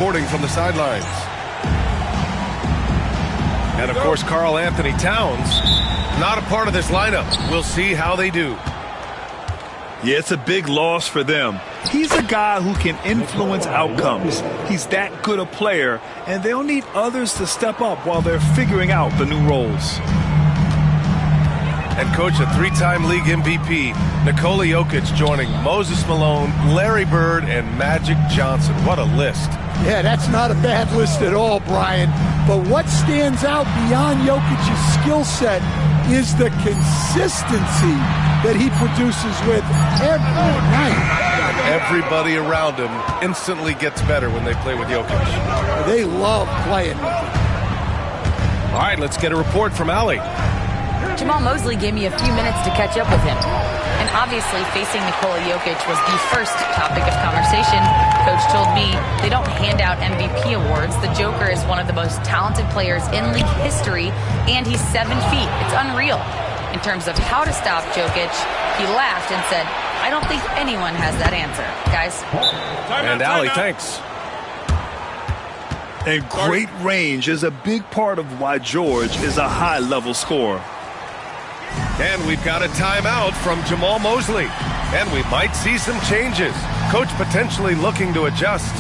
Reporting from the sidelines. And of course, Karl Anthony Towns, not a part of this lineup. We'll see how they do. Yeah, it's a big loss for them. He's a guy who can influence outcomes. He's that good a player, and they'll need others to step up while they're figuring out the new roles. And coach, a three-time league MVP, Nikola Jokic joining Moses Malone, Larry Bird, and Magic Johnson. What a list. Yeah, that's not a bad list at all, Brian. But what stands out beyond Jokic's skill set is the consistency that he produces with every night. Everybody around him instantly gets better when they play with Jokic. They love playing with him. All right, let's get a report from Allie. Jamahl Mosley gave me a few minutes to catch up with him. And obviously, facing Nikola Jokic was the first topic of conversation. Coach told me they don't hand out MVP awards. The Joker is one of the most talented players in league history, and he's 7 feet. It's unreal. In terms of how to stop Jokic, he laughed and said, I don't think anyone has that answer. Guys. And Allie, thanks. And great range is a big part of why George is a high-level scorer. And we've got a timeout from Jamahl Mosley. And we might see some changes. Coach potentially looking to adjust.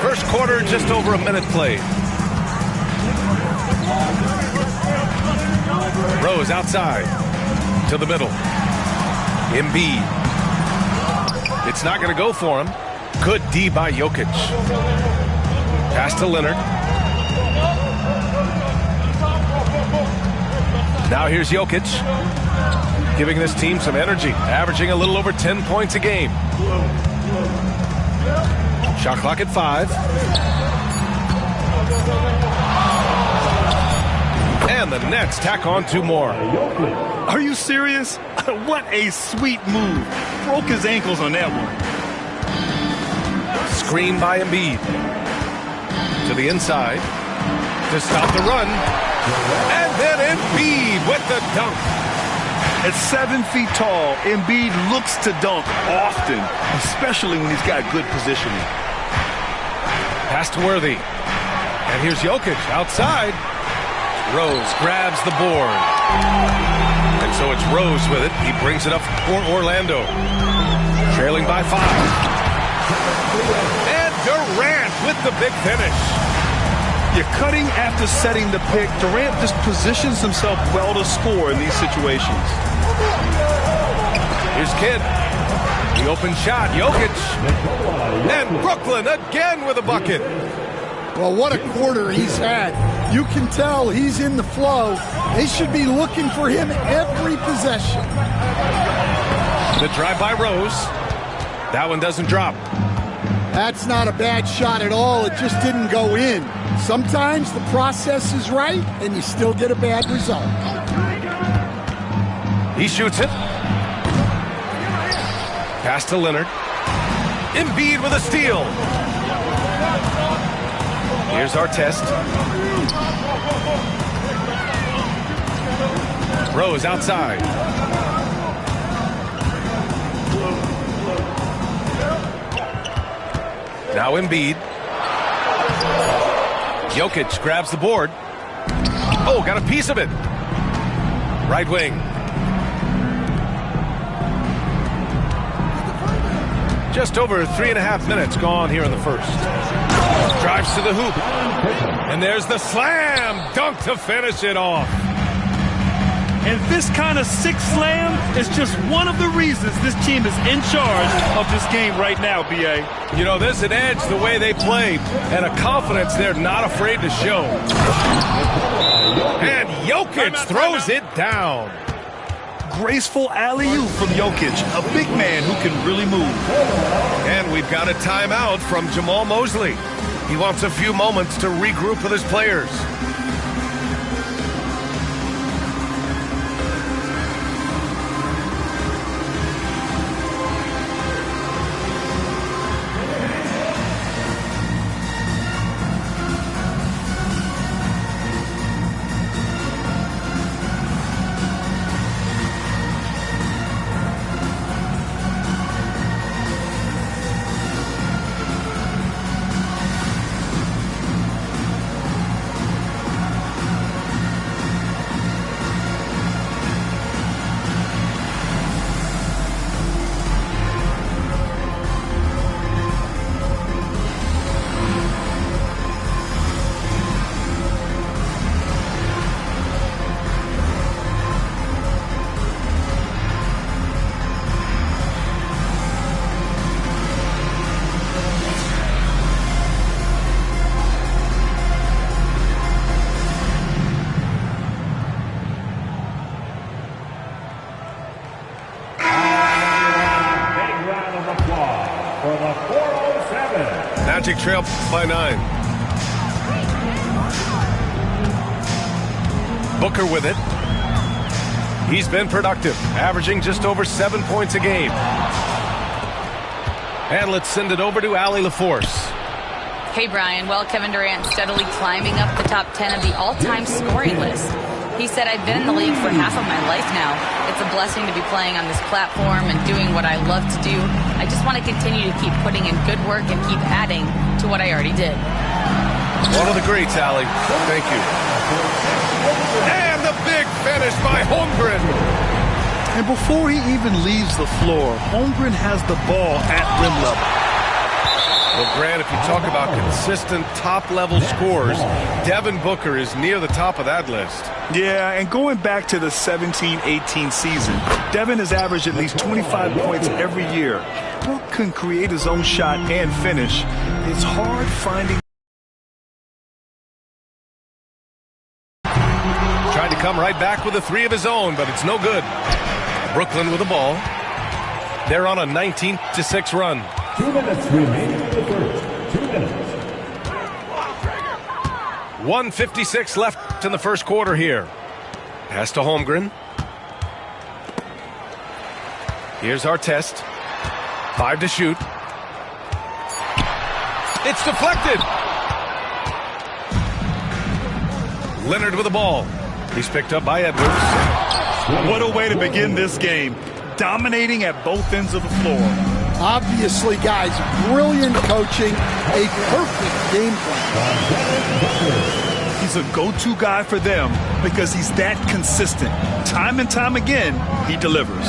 First quarter, just over a minute played. Rose outside to the middle. Embiid. It's not going to go for him. Good D by Jokic. Pass to Leonard. Now here's Jokic, giving this team some energy, averaging a little over 10 points a game. Shot clock at 5. And the Nets tack on 2 more. Are you serious? What a sweet move. Broke his ankles on that one. Screen by Embiid. To the inside. To stop the run. And then Embiid with the dunk. At 7 feet tall, Embiid looks to dunk often, especially when he's got good positioning. Pass to Worthy. And here's Jokic outside. Rose grabs the board. And so it's Rose with it. He brings it up for Orlando. Trailing by 5. And Durant with the big finish. You're cutting after setting the pick. Durant just positions himself well to score in these situations. Here's Kidd. The open shot. Jokic. And Brooklyn again with a bucket. Well, what a quarter he's had. You can tell he's in the flow. They should be looking for him every possession. The drive by Rose. That one doesn't drop. That's not a bad shot at all. It just didn't go in. Sometimes the process is right, and you still get a bad result. He shoots it. Pass to Leonard. Embiid with a steal. Here's Artest. Rose outside. Now Embiid. Jokic grabs the board. Oh, got a piece of it. Right wing. Just over 3.5 minutes gone here in the first. Drives to the hoop. And there's the slam dunk to finish it off. And this kind of sick slam is just one of the reasons this team is in charge of this game right now, B.A. You know, there's an edge the way they play and a confidence they're not afraid to show. And Jokic throws it down. Graceful alley-oop from Jokic, a big man who can really move. And we've got a timeout from Jamal Mosley. He wants a few moments to regroup with his players. Magic trail by 9. Booker with it. He's been productive, averaging just over 7 points a game. And let's send it over to Allie LaForce. Hey, Brian. Well, Kevin Durant steadily climbing up the top 10 of the all-time scoring list. He said, I've been in the league for half of my life now. It's a blessing to be playing on this platform and doing what I love to do. I just want to continue to keep putting in good work and keep adding to what I already did. One of the greats, Allie. Thank you. And the big finish by Holmgren. And before he even leaves the floor, Holmgren has the ball at rim level. Well, Grant, if you talk about consistent top-level scores, Devin Booker is near the top of that list. Yeah, and going back to the 17-18 season, Devin has averaged at least 25 points every year. Book can create his own shot and finish. It's hard finding. Tried to come right back with a three of his own, but it's no good. Brooklyn with the ball. They're on a 19-6 run. 2 minutes remaining in the first. 2 minutes. 1:56 left in the first quarter here. Pass to Holmgren. Here's Artest. 5 to shoot. It's deflected. Leonard with the ball. He's picked up by Edwards. What a way to begin this game. Dominating at both ends of the floor. Obviously, guys, brilliant coaching, a perfect game plan. He's a go-to guy for them because he's that consistent. Time and time again, he delivers.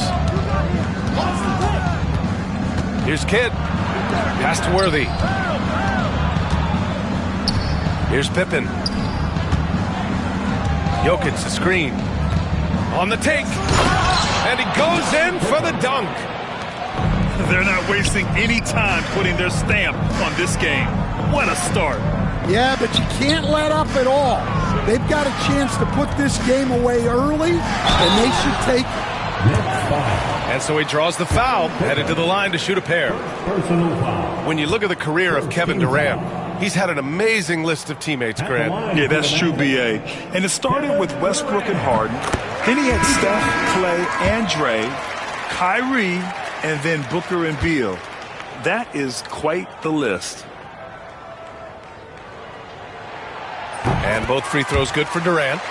Here's Kidd. Pass to Worthy. Here's Pippen. Jokic, the screen. On the take. And he goes in for the dunk. They're not wasting any time putting their stamp on this game. What a start. Yeah, but you can't let up at all. They've got a chance to put this game away early, and they should take it. And so he draws the foul, headed to the line to shoot a pair. When you look at the career of Kevin Durant, he's had an amazing list of teammates, Grant. Yeah, that's true, B.A. And it started with Westbrook and Harden. Then he had Steph, Clay, and Dre, Kyrie, and then Booker and Beal. That is quite the list. And both free throws good for Durant.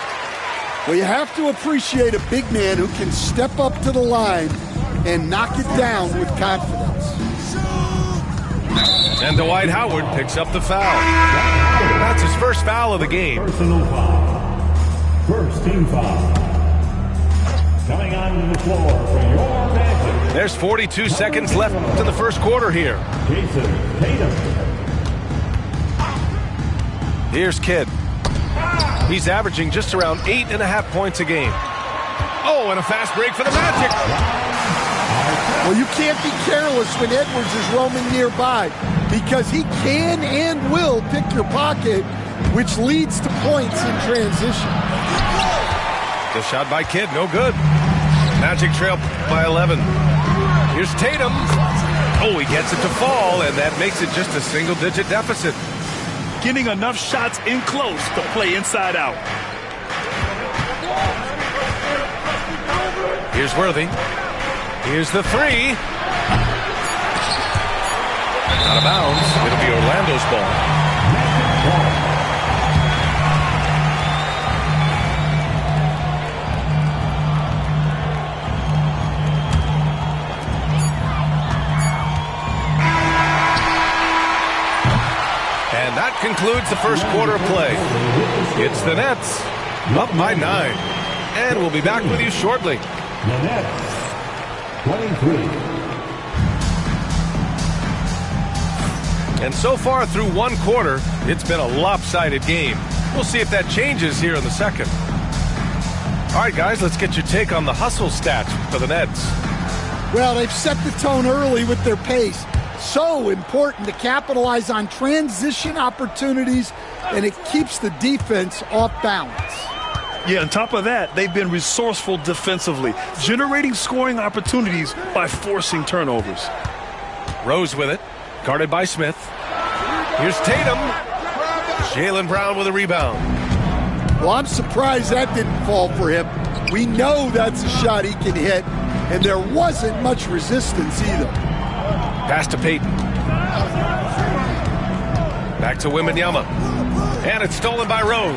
Well, you have to appreciate a big man who can step up to the line and knock it down with confidence. And Dwight Howard picks up the foul. That's his first foul of the game. Personal foul. First team foul. Coming onto the floor for your Magic. There's 42 seconds left in the first quarter here. Jason Tatum. Here's Kidd. He's averaging just around 8.5 points a game. Oh, and a fast break for the Magic. Well, you can't be careless when Edwards is roaming nearby because he can and will pick your pocket, which leads to points in transition. The shot by Kidd, no good. Magic trail by 11. Here's Tatum. Oh, he gets it to fall, and that makes it just a single-digit deficit. Getting enough shots in close to play inside out. Here's Worthy. Here's the three. Out of bounds. It'll be Orlando's ball. And that concludes the first quarter of play. It's the Nets up by 9. And we'll be back with you shortly. The Nets, 23. And so far through one quarter, it's been a lopsided game. We'll see if that changes here in the second. All right, guys, let's get your take on the hustle stats for the Nets. Well, they've set the tone early with their pace. So important to capitalize on transition opportunities, and it keeps the defense off balance. Yeah, on top of that, they've been resourceful defensively, generating scoring opportunities by forcing turnovers. Rose with it, guarded by Smith. Here's Tatum. Jaylen Brown with a rebound. Well, I'm surprised that didn't fall for him. We know that's a shot he can hit, and there wasn't much resistance either. Pass to Payton. Back to Wembanyama. And it's stolen by Rose.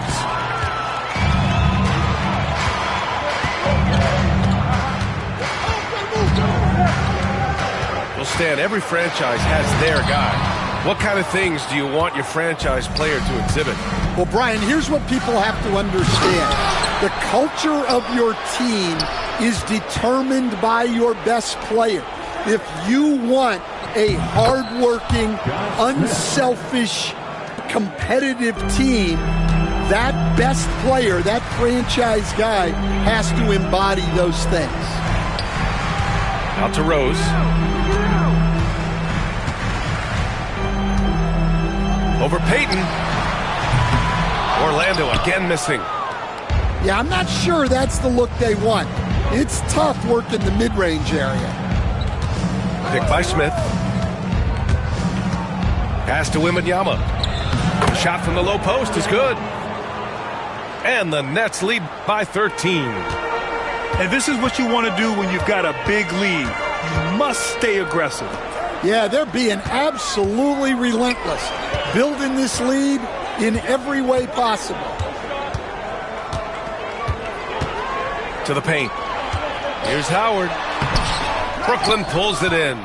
Well, Stan, every franchise has their guy. What kind of things do you want your franchise player to exhibit? Well, Brian, here's what people have to understand. The culture of your team is determined by your best player. If you want a hard-working, unselfish, competitive team, that best player, that franchise guy, has to embody those things. Out to Rose. Over Payton. Orlando again missing. Yeah, I'm not sure that's the look they want. It's tough working the mid-range area. Pick by Smith. Pass to Wembanyama. Shot from the low post is good. And the Nets lead by 13. And this is what you want to do when you've got a big lead. You must stay aggressive. Yeah, they're being absolutely relentless, building this lead in every way possible. To the paint. Here's Howard. Brooklyn pulls it in.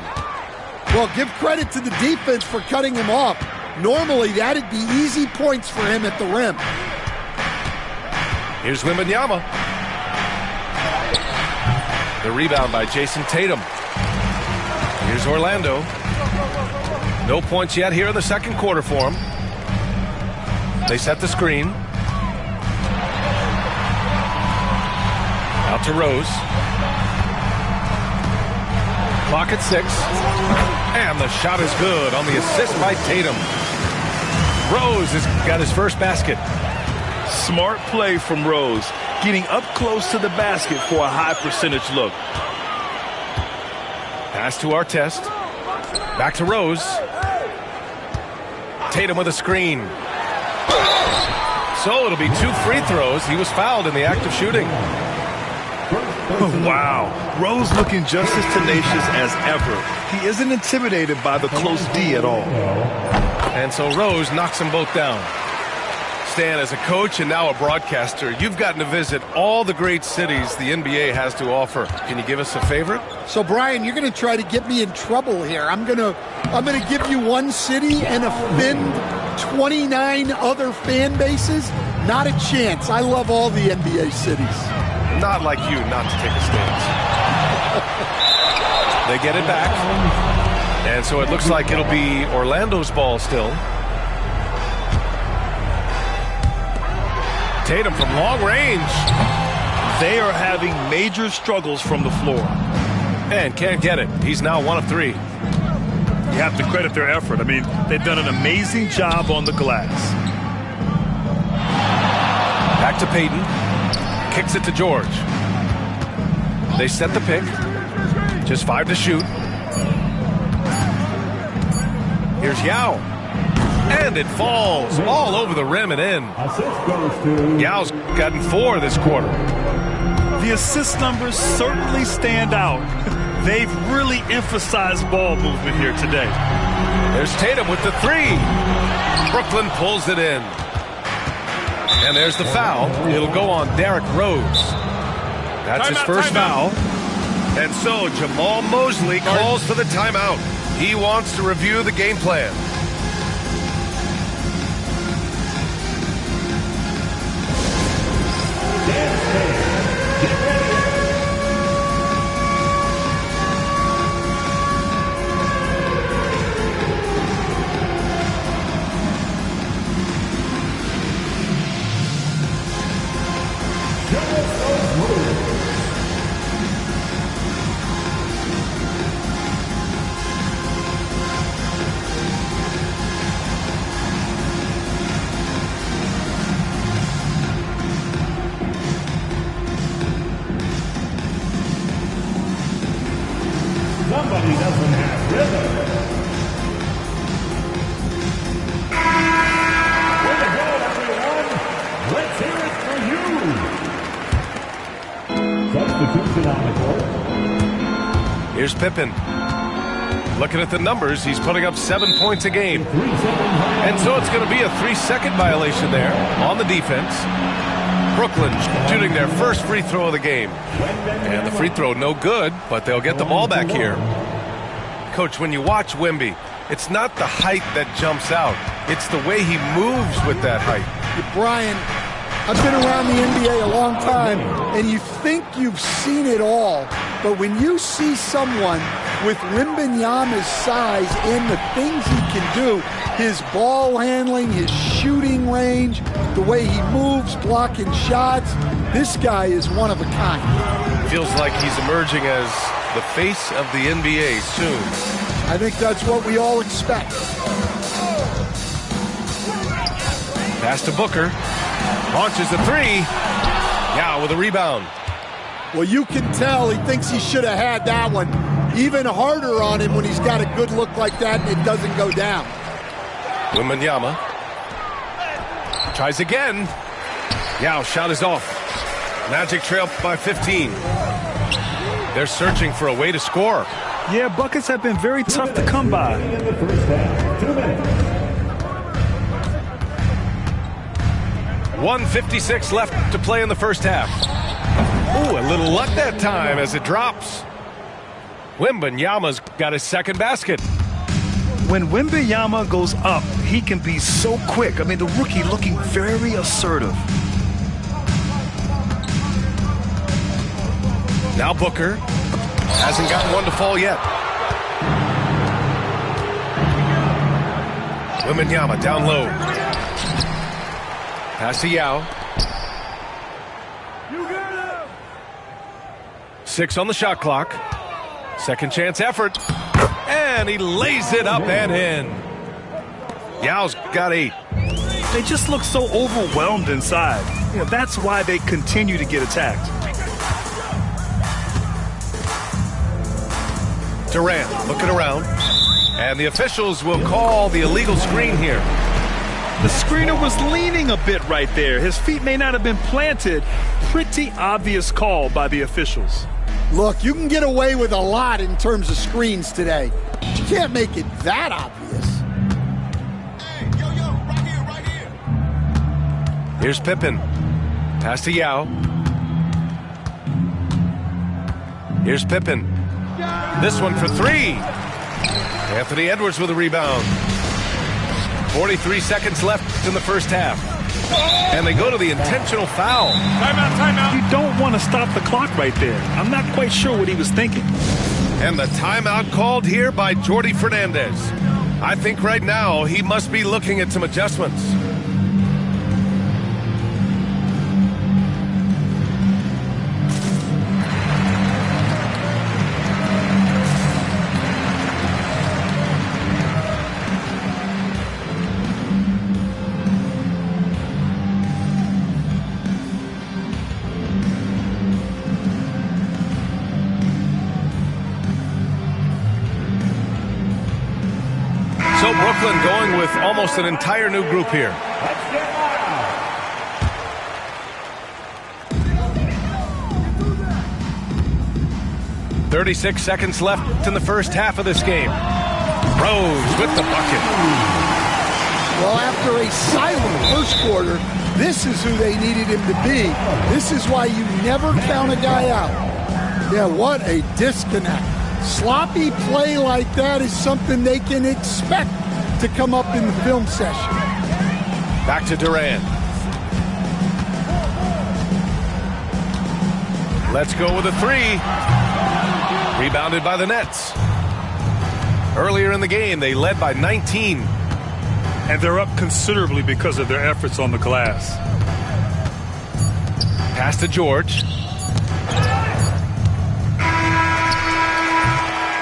Well, give credit to the defense for cutting him off. Normally, that'd be easy points for him at the rim. Here's Wembanyama. The rebound by Jason Tatum. Here's Orlando. No points yet here in the second quarter for him. They set the screen. Out to Rose. Clock at 6. And the shot is good on the assist by Tatum. Rose has got his first basket. Smart play from Rose, getting up close to the basket for a high percentage look. Pass to Artest. Back to Rose. Tatum with a screen. So it'll be 2 free throws. He was fouled in the act of shooting. Wow. Rose looking just as tenacious as ever. He isn't intimidated by the close D at all. And so Rose knocks them both down. Stan, as a coach and now a broadcaster, you've gotten to visit all the great cities the NBA has to offer. Can you give us a favorite? So, Brian, you're going to try to get me in trouble here. I'm going to give you one city and offend 29 other fan bases. Not a chance. I love all the NBA cities. Not like you not to take a stance. They get it back. And so it looks like it'll be Orlando's ball still. Tatum from long range. They are having major struggles from the floor. And can't get it. He's now 1 of 3. You have to credit their effort. I mean, they've done an amazing job on the glass. Back to Payton. Kicks it to George. They set the pick. Just 5 to shoot. Here's Yao. And it falls all over the rim and in. Yao's gotten 4 this quarter. The assist numbers certainly stand out. They've really emphasized ball movement here today. There's Tatum with the 3. Brooklyn pulls it in. And there's the foul. It'll go on Derrick Rose. That's his first foul. And so Jamal Mosley calls for the timeout. He wants to review the game plan. Somebody doesn't have rhythm. Way to go, everyone. Let's hear it for you. Substitution on the court. Here's Pippen. Looking at the numbers, he's putting up 7 points a game. And so it's going to be a 3-second violation there on the defense. Brooklyn shooting their first free throw of the game. And the free throw no good, but they'll get the ball back here. Coach, when you watch Wemby, it's not the height that jumps out. It's the way he moves with that height. Brian, I've been around the NBA a long time, and you think you've seen it all. But when you see someone with Wembanyama's size and the things he can do, his ball handling, his shooting range, the way he moves, blocking shots, this guy is one of a kind. Feels like he's emerging as the face of the NBA soon. I think that's what we all expect. Pass to Booker. Launches a three. Yao with a rebound. Well, you can tell he thinks he should have had that one. Even harder on him when he's got a good look like that and it doesn't go down. Wembanyama tries again. Yao shot is off. Magic trail by 15. They're searching for a way to score. Yeah, buckets have been very tough to come by. In the first half, 2 minutes. 1:56 left to play in the first half. Ooh, a little luck that time as it drops. Wembanyama's got his second basket. When Wembanyama goes up, he can be so quick. I mean, the rookie looking very assertive. Now Booker hasn't gotten one to fall yet. Wembanyama down low. Pass to Yao. 6 on the shot clock. Second chance effort. And he lays it up and in. Yao's got 8. They just look so overwhelmed inside. You know, that's why they continue to get attacked. Durant looking around. And the officials will call the illegal screen here. The screener was leaning a bit right there. His feet may not have been planted. Pretty obvious call by the officials. Look, you can get away with a lot in terms of screens today. You can't make it that obvious. Hey, yo, right here. Here's Pippen. Pass to Yao. Here's Pippen. This one for 3. Anthony Edwards with a rebound. 43 seconds left in the first half. And they go to the intentional foul. Timeout. You don't want to stop the clock right there. I'm not quite sure what he was thinking. And the timeout called here by Jordi Fernandez. I think right now he must be looking at some adjustments. So Brooklyn going with almost an entire new group here. Let's get wild. 36 seconds left in the first half of this game. Rose with the bucket. Well, after a silent first quarter, this is who they needed him to be. This is why you never count a guy out. Yeah, what a disconnect. Sloppy play like that is something they can expect to come up in the film session. Back to Durant. Let's go with a 3. Rebounded by the Nets. Earlier in the game, they led by 19. And they're up considerably because of their efforts on the glass. Pass to George.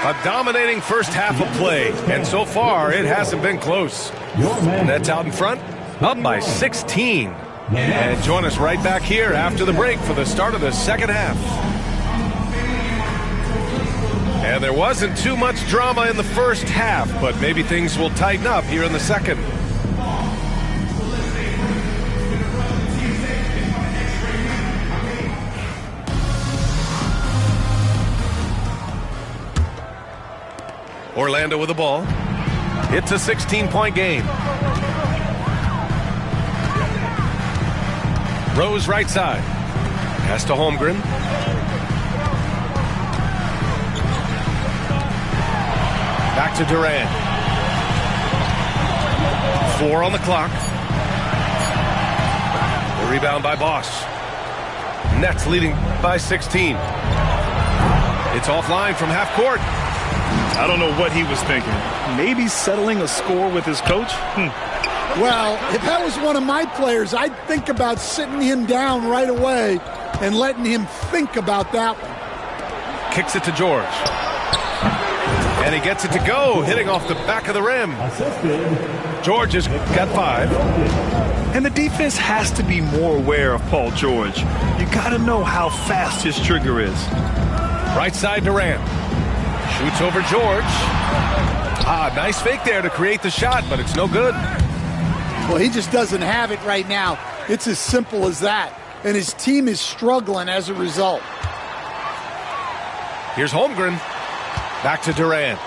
A dominating first half of play, and so far it hasn't been close. Nets out in front, up by 16. And join us right back here after the break for the start of the second half. And there wasn't too much drama in the first half, but maybe things will tighten up here in the second. Orlando with the ball. It's a 16-point game. Rose right side. Pass to Holmgren. Back to Durant. 4 on the clock. The rebound by Bosch. Nets leading by 16. It's offline from half court. I don't know what he was thinking. Maybe settling a score with his coach? Well, if that was one of my players, I'd think about sitting him down right away and letting him think about that one. Kicks it to George. And he gets it to go, hitting off the back of the rim. George has got 5. And the defense has to be more aware of Paul George. You got to know how fast his trigger is. Right side Durant. Shoots over George. Nice fake there to create the shot, but it's no good. Well, he just doesn't have it right now. It's as simple as that. And his team is struggling as a result. Here's Holmgren. Back to Durant.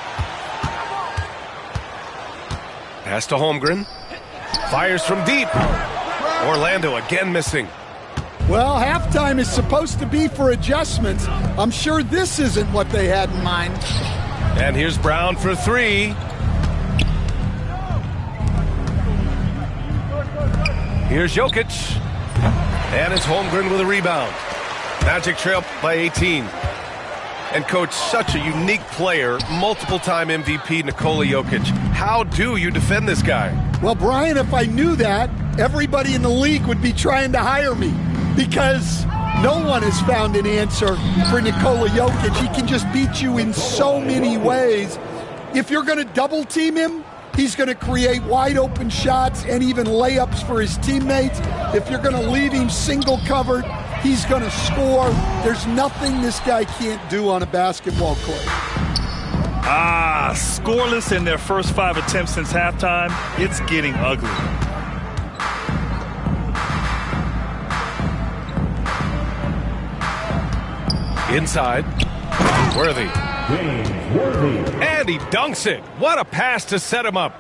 Pass to Holmgren. Fires from deep. Orlando again missing. Well, halftime is supposed to be for adjustments. I'm sure this isn't what they had in mind. And here's Brown for 3. Here's Jokic. And it's Holmgren with a rebound. Magic trail by 18. And, Coach, such a unique player, multiple-time MVP Nikola Jokic. How do you defend this guy? Well, Brian, if I knew that, everybody in the league would be trying to hire me because no one has found an answer for Nikola Jokic. He can just beat you in so many ways. If you're going to double-team him, he's going to create wide-open shots and even layups for his teammates. If you're going to leave him single-covered, he's going to score. There's nothing this guy can't do on a basketball court. Scoreless in their first 5 attempts since halftime. It's getting ugly. Inside. Worthy. And he dunks it. What a pass to set him up.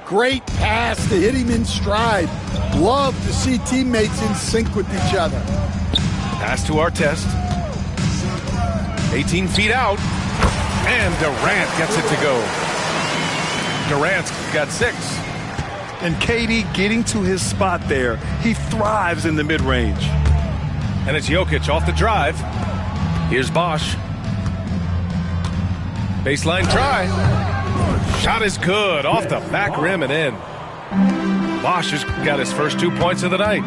Great pass to hit him in stride. Love to see teammates in sync with each other. Pass to Artest. 18 feet out. And Durant gets it to go. Durant's got 6. And KD getting to his spot there. He thrives in the mid-range. And it's Jokic off the drive. Here's Bosch. Baseline try. Shot is good. Off the back rim and in. Bosch has got his first 2 points of the night.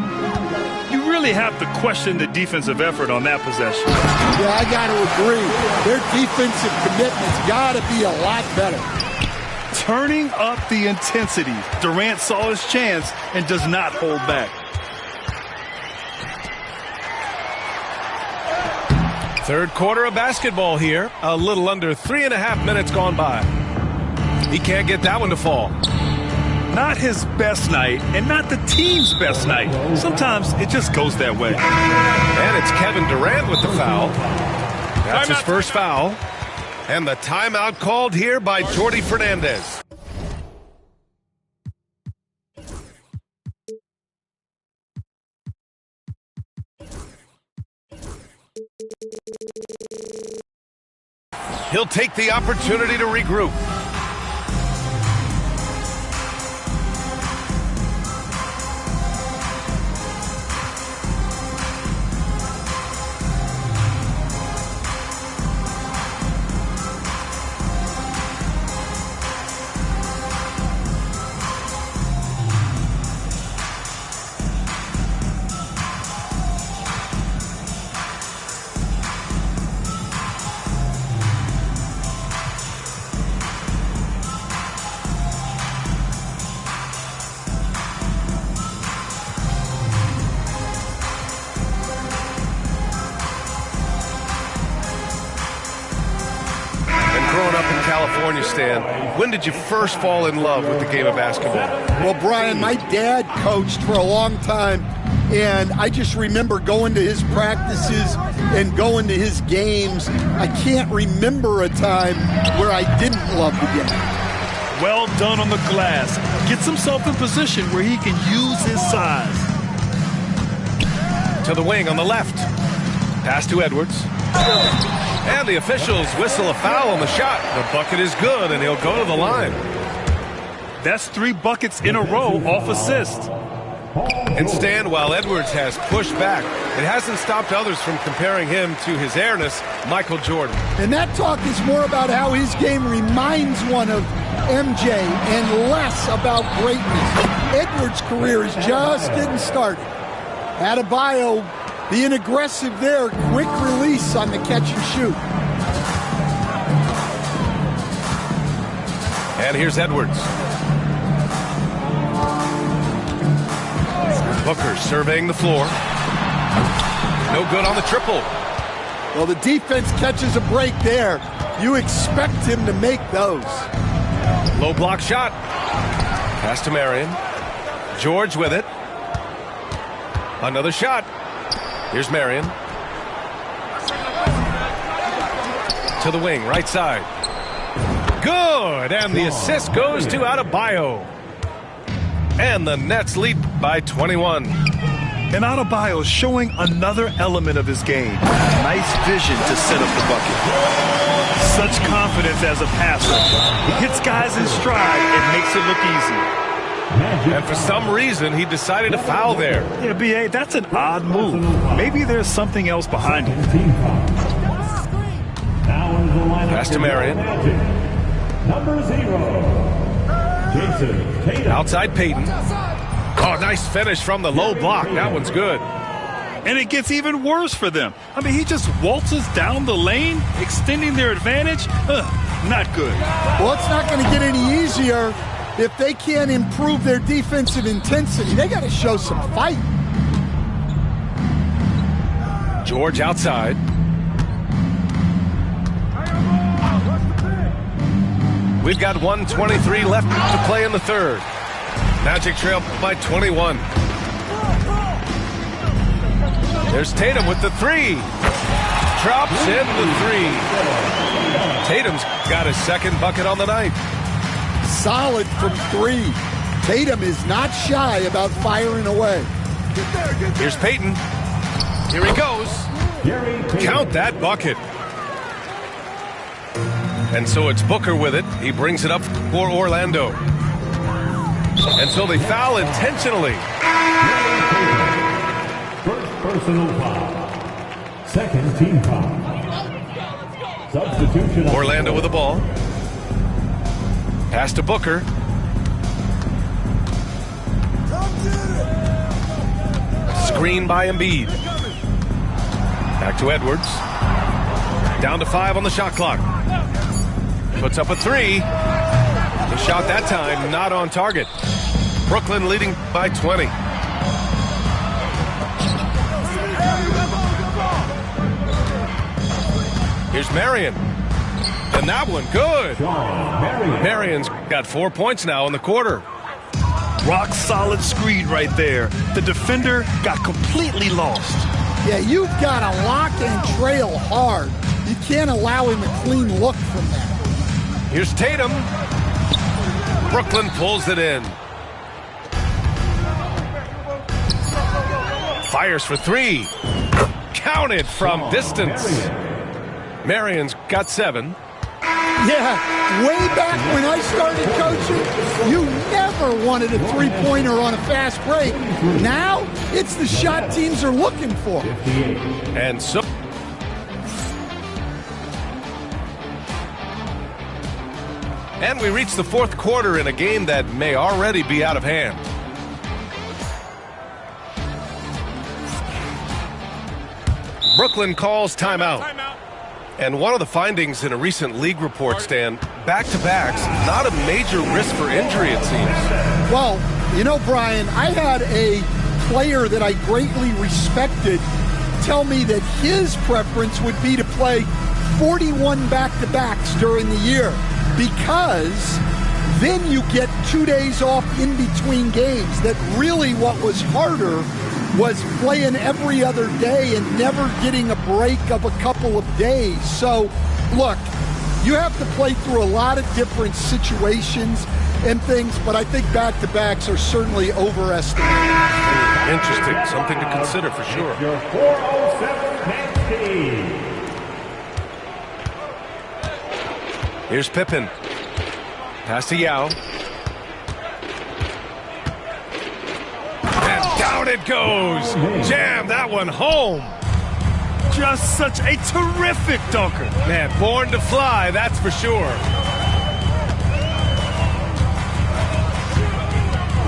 You really have to question the defensive effort on that possession. Yeah, I got to agree. Their defensive commitment's got to be a lot better. Turning up the intensity. Durant saw his chance and does not hold back. Third quarter of basketball here. A little under 3.5 minutes gone by. He can't get that one to fall. Not his best night and not the team's best night. Sometimes it just goes that way. And it's Kevin Durant with the foul. That's his first foul. And the timeout called here by Jordi Fernandez. He'll take the opportunity to regroup. California, Stan, when did you first fall in love with the game of basketball? Well, Brian, my dad coached for a long time, and I just remember going to his practices and going to his games. I can't remember a time where I didn't love the game. Well done on the glass. Gets himself in position where he can use his size. To the wing on the left. Pass to Edwards. And the officials whistle a foul on the shot. The bucket is good, and he'll go to the line. That's 3 buckets in a row off assist. And Stan, while Edwards has pushed back, it hasn't stopped others from comparing him to his airness, Michael Jordan. And that talk is more about how his game reminds one of MJ and less about greatness. Edwards' career is just getting started. Adebayo being aggressive there, quick release on the catch and shoot. And here's Edwards. Booker surveying the floor. No good on the triple. Well, the defense catches a break there. You expect him to make those. Low block shot. Pass to Marion. George with it. Another shot. Here's Marion. To the wing, right side. Good, and the assist goes to Adebayo. And the Nets lead by 21. And Adebayo showing another element of his game. Nice vision to set up the bucket. Such confidence as a passer. He hits guys in stride and makes it look easy. And for some reason, he decided to foul there. Yeah, B.A., that's an odd move. Maybe there's something else behind it. Pass to Marion. Number 0, Jason Tatum. Outside Payton. Oh, nice finish from the low block. That one's good. And it gets even worse for them. I mean, he just waltzes down the lane, extending their advantage. Not good. Well, it's not going to get any easier if they can't improve their defensive intensity. They got to show some fight. George outside. We've got 1:23 left to play in the third. Magic trail by 21. There's Tatum with the three. Drops in the three. Tatum's got his second bucket on the night. Solid from three. Tatum is not shy about firing away. Here's Payton. Here he goes. Count that bucket. And so it's Booker with it. He brings it up for Orlando. And so they foul intentionally. First personal foul. Second team foul. Substitution. Orlando with the ball. Pass to Booker. Screen by Embiid. Back to Edwards. Down to 5 on the shot clock. Puts up a three. The shot that time not on target. Brooklyn leading by 20. Here's Marion. And that one, good. Marion's got 4 points now in the quarter. Rock solid screen right there. The defender got completely lost. Yeah, you've got to lock and trail hard. You can't allow him a clean look from that. Here's Tatum. Brooklyn pulls it in. Fires for three. Counted from distance. Marion's got 7. Yeah, way back when I started coaching, you never wanted a three-pointer on a fast break. Now, it's the shot teams are looking for. And so... And we reach the fourth quarter in a game that may already be out of hand. Brooklyn calls timeout. And one of the findings in a recent league report, Stan, back-to-backs, not a major risk for injury, it seems. Well, you know, Brian, I had a player that I greatly respected tell me that his preference would be to play 41 back-to-backs during the year, because then you get 2 days off in between games. That really what was harder was playing every other day and never getting a break of a couple of days. So, look, you have to play through a lot of different situations and things, but I think back-to-backs are certainly overestimated. Interesting. Something to consider for sure. Your 407 next team. Here's Pippen. Pass to Yao. And Down it goes. Jam that one home. Just such a terrific dunker. Man, born to fly, that's for sure.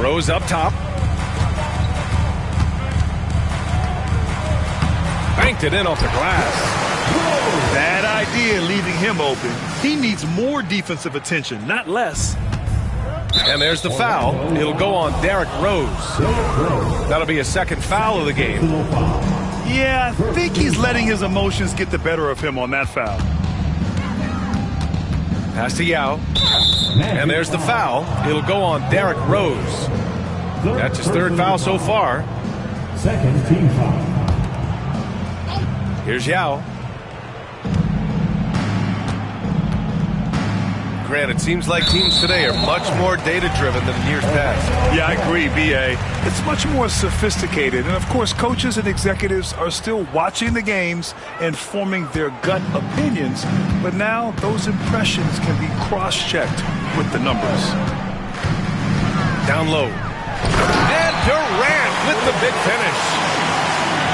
Rose up top. Banked it in off the glass. Bad idea leaving him open. He needs more defensive attention, not less. And there's the foul. It'll go on Derrick Rose. That'll be a second foul of the game. Yeah, I think he's letting his emotions get the better of him on that foul. Pass to Yao. And there's the foul. It'll go on Derrick Rose. That's his third foul so far. Second team foul. Here's Yao. Grant, it seems like teams today are much more data-driven than in years past. Yeah, I agree, B.A. It's much more sophisticated. And, of course, coaches and executives are still watching the games and forming their gut opinions. But now those impressions can be cross-checked with the numbers. Down low. And Durant with the big finish.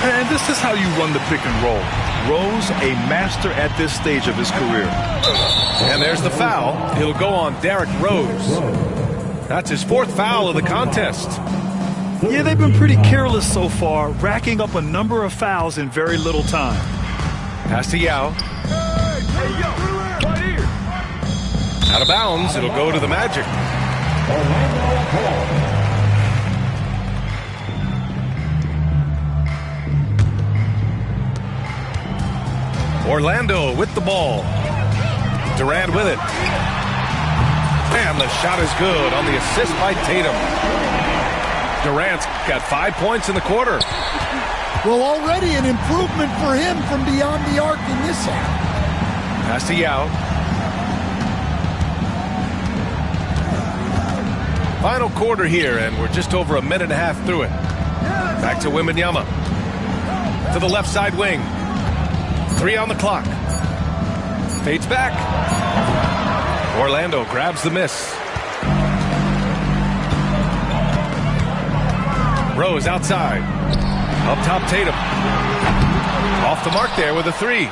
And this is how you run the pick and roll. Rose, a master at this stage of his career. And there's the foul. It'll go on Derrick Rose. That's his fourth foul of the contest. Yeah, they've been pretty careless so far, racking up a number of fouls in very little time. Pass to Yao. Out of bounds. It'll go to the Magic. Orlando with the ball. Durant with it. And the shot is good on the assist by Tatum. Durant's got 5 points in the quarter. Well, already an improvement for him from beyond the arc in this half. Pass to Yao. Final quarter here, and we're just over a minute and a half through it. Back to Wembanyama. To the left side wing. 3 on the clock. Fades back. Orlando grabs the miss. Rose outside. Up top Tatum. Off the mark there with a 3.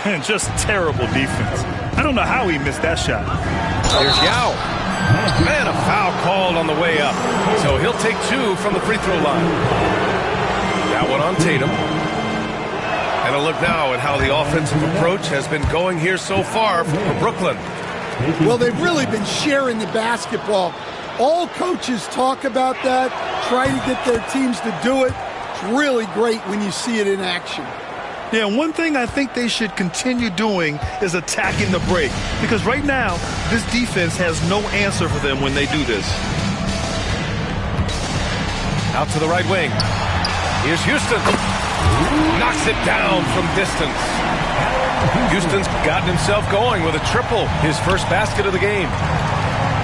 And just terrible defense. I don't know how he missed that shot. Here's Yao. Man, a foul called on the way up. So he'll take 2 from the free throw line. That one on Tatum. And a look now at how the offensive approach has been going here so far for Brooklyn. Well, they've really been sharing the basketball. All coaches talk about that, try to get their teams to do it. It's really great when you see it in action. Yeah, one thing I think they should continue doing is attacking the break. Because right now, this defense has no answer for them when they do this. Out to the right wing. Here's Houston. Knocks it down from distance. Houston's gotten himself going with a triple. His first basket of the game.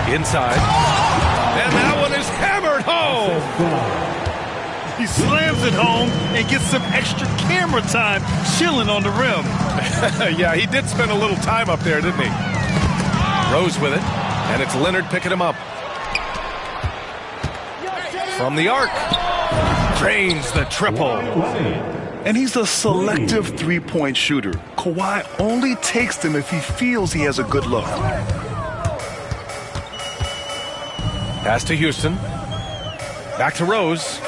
Inside. And that one is hammered home. He slams it home and gets some extra camera time chilling on the rim. Yeah, he did spend a little time up there, didn't he? Rose with it. And it's Leonard picking him up. From the arc. Drains the triple. And he's a selective three-point shooter. Kawhi only takes them if he feels he has a good look. Pass to Houston. Back to Rose.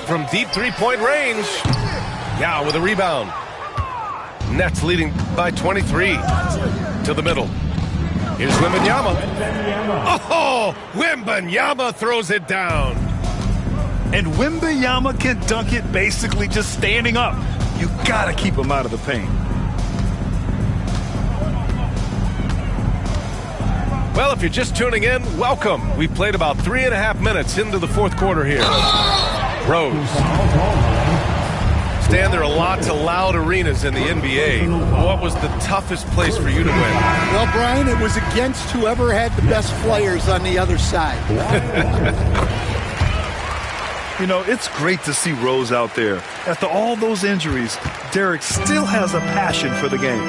From deep three-point range. Yao with a rebound. Nets leading by 23. To the middle. Here's Wembanyama. Oh, Wembanyama throws it down. And Wembanyama can dunk it basically just standing up. You gotta keep him out of the paint. Well, if you're just tuning in, welcome. We've played about 3.5 minutes into the fourth quarter here. Rose. Stan, there are lots of loud arenas in the NBA. What was the toughest place for you to win? Well, Brian, it was against whoever had the best players on the other side. You know, it's great to see Rose out there. After all those injuries, Derrick still has a passion for the game.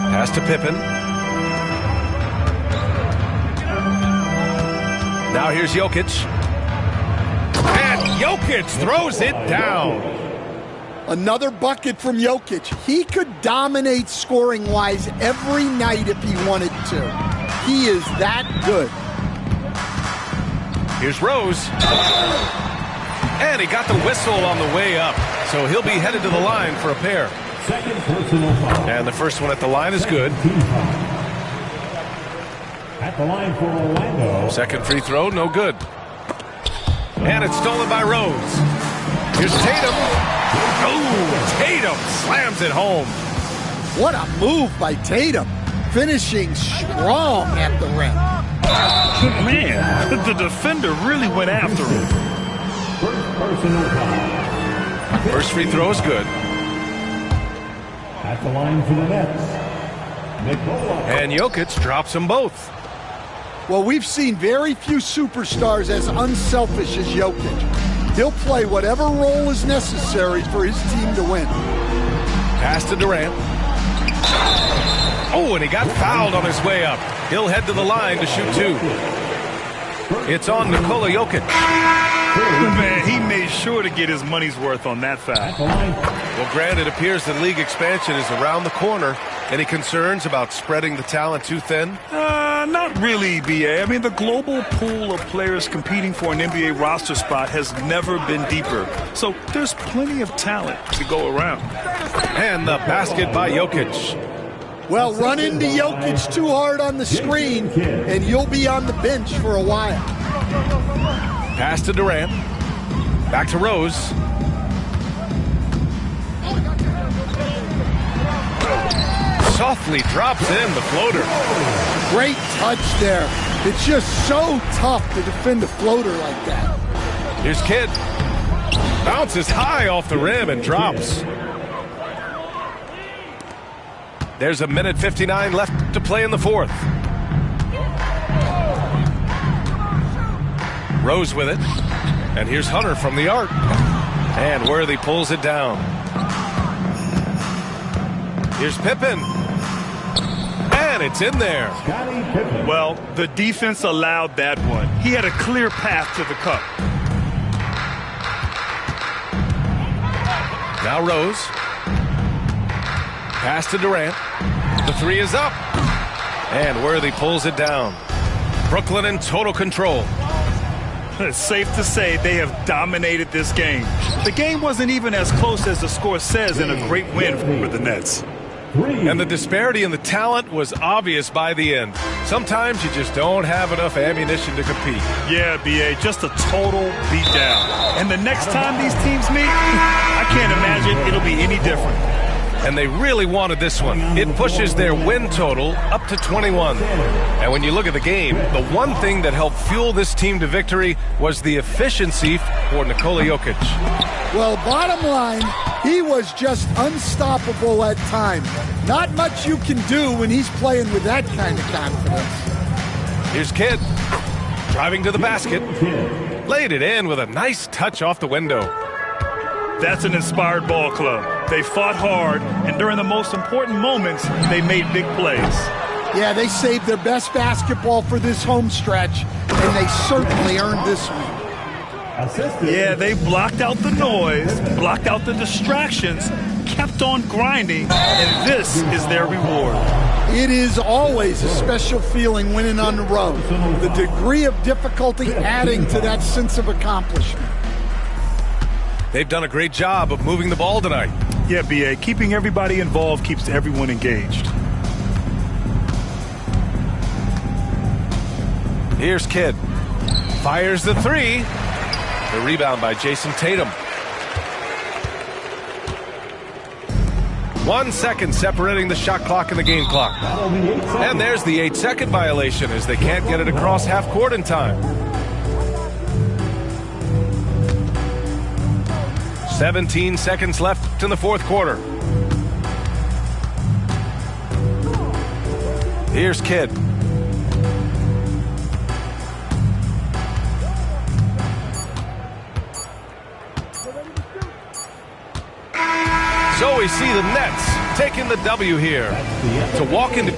Pass to Pippen. Now here's Jokic. And Jokic throws it down. Another bucket from Jokic. He could dominate scoring-wise every night if he wanted to. He is that good. Here's Rose. And he got the whistle on the way up. So he'll be headed to the line for a pair. Second personal foul. And the first one at the line is good. At the line for Orlando. Second free throw, no good. And it's stolen by Rose. Here's Tatum. Oh, Tatum slams it home. What a move by Tatum. Finishing strong at the rim. Man, the defender really went after him. First personal foul. First free throw is good. At the line for the Nets. Nikola. And Jokic drops them both. Well, we've seen very few superstars as unselfish as Jokic. He'll play whatever role is necessary for his team to win. Pass to Durant. Oh, and he got fouled on his way up. He'll head to the line to shoot two. It's on Nikola Jokic. Man, he made sure to get his money's worth on that foul. Well, Grant, it appears that league expansion is around the corner. Any concerns about spreading the talent too thin? Not really, B.A. I mean, the global pool of players competing for an NBA roster spot has never been deeper. So there's plenty of talent to go around. And the basket by Jokic. Well, run into Jokic too hard on the screen, and you'll be on the bench for a while. Pass to Durant. Back to Rose. Softly drops in the floater. Great touch there. It's just so tough to defend a floater like that. Here's Kidd. Bounces high off the rim and drops. There's a minute 59 left to play in the fourth. Rose with it. And here's Hunter from the arc. And Worthy pulls it down. Here's Pippen. And it's in there. Well, the defense allowed that one. He had a clear path to the cup. Now Rose. Pass to Durant. The three is up. And Worthy pulls it down. Brooklyn in total control. It's safe to say they have dominated this game. The game wasn't even as close as the score says in a great win for the Nets. And the disparity in the talent was obvious by the end. Sometimes you just don't have enough ammunition to compete. Yeah, B.A., just a total beatdown. And the next time these teams meet, I can't imagine it'll be any different. And they really wanted this one. It pushes their win total up to 21. And when you look at the game, the one thing that helped fuel this team to victory was the efficiency for Nikola Jokic. Well, bottom line, he was just unstoppable at times. Not much you can do when he's playing with that kind of confidence. Here's Kidd. Driving to the basket. Laid it in with a nice touch off the window. That's an inspired ball club. They fought hard, and during the most important moments, they made big plays. Yeah, they saved their best basketball for this home stretch, and they certainly earned this one. Yeah, they blocked out the noise, blocked out the distractions, kept on grinding, and this is their reward. It is always a special feeling winning on the road. The degree of difficulty adding to that sense of accomplishment. They've done a great job of moving the ball tonight. Yeah, B.A., keeping everybody involved keeps everyone engaged. Here's Kidd. Fires the three. The rebound by Jason Tatum. 1 second separating the shot clock and the game clock. And there's the 8-second violation as they can't get it across half court in time. 17 seconds left in the fourth quarter. Here's Kidd. So we see the Nets taking the W here to walk into